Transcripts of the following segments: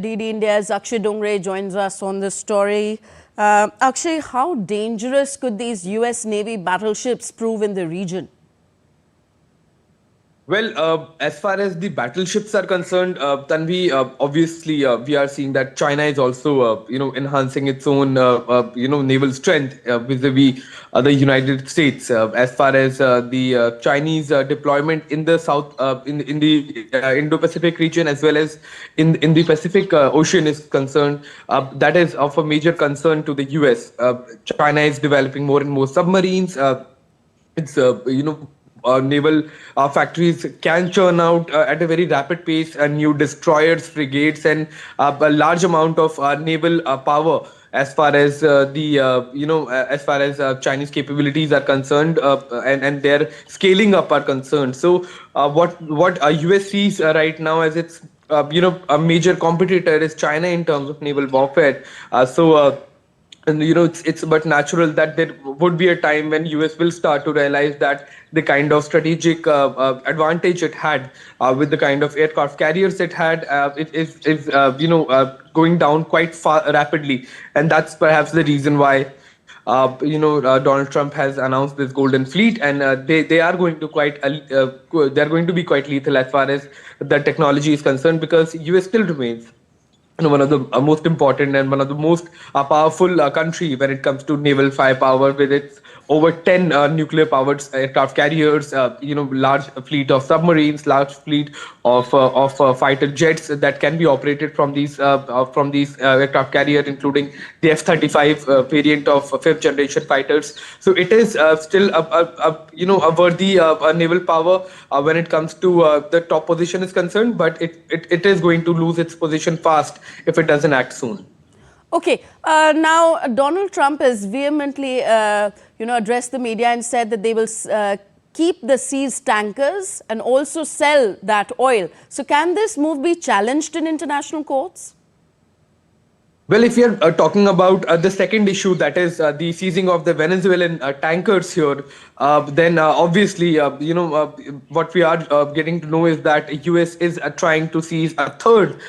DD India's Akshay Dongre joins us on this story. Akshay, how dangerous could these US Navy battleships prove in the region? Well, as far as the battleships are concerned, Tanvi, obviously we are seeing that China is also, enhancing its own, naval strength vis-a-vis the United States. As far as the Chinese deployment in the south, in the Indo-Pacific region, as well as in the Pacific Ocean is concerned, that is of a major concern to the US. China is developing more and more submarines. It's naval factories can churn out at a very rapid pace new destroyers, frigates, and a large amount of naval power. As far as Chinese capabilities are concerned, and their scaling up are concerned. So what US sees right now as its a major competitor is China in terms of naval warfare. And it's but natural that there would be a time when US will start to realize that the kind of strategic advantage it had with the kind of aircraft carriers it had, it is going down quite rapidly, and that's perhaps the reason why Donald Trump has announced this Golden Fleet, and they are going to they're going to be quite lethal as far as the technology is concerned, because US still remains one of the most important and one of the most powerful country when it comes to naval firepower, with its over 10 nuclear powered aircraft carriers, large fleet of submarines, large fleet of fighter jets that can be operated from these aircraft carrier, including the F-35 variant of fifth generation fighters. So it is still a worthy naval power when it comes to the top position is concerned, but it is going to lose its position fast if it doesn't act soon. Okay, now Donald Trump has vehemently, addressed the media and said that they will keep the seized tankers and also sell that oil. So can this move be challenged in international courts? Well, if you're talking about the second issue, that is the seizing of the Venezuelan tankers here, then obviously, what we are getting to know is that US is trying to seize a third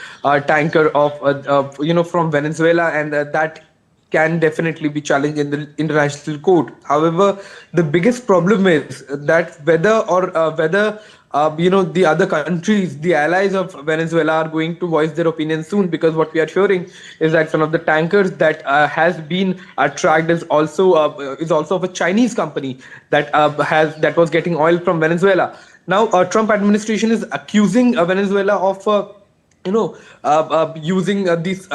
tanker from Venezuela, and that can definitely be challenged in the international court. However, the biggest problem is that whether the other countries, the allies of Venezuela, are going to voice their opinion soon, because what we are hearing is that one of the tankers that has been tracked is also of a Chinese company that was getting oil from Venezuela. Now, Trump administration is accusing Venezuela of using these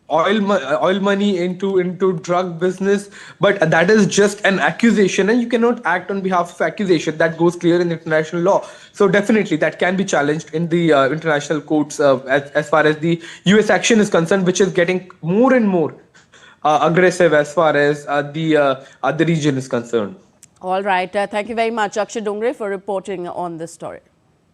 oil money into drug business, but that is just an accusation, and you cannot act on behalf of accusation. That goes clear in international law. So definitely that can be challenged in the international courts as far as the US action is concerned, which is getting more and more aggressive as far as the region is concerned. All right, thank you very much, Akshay Dongre, for reporting on this story.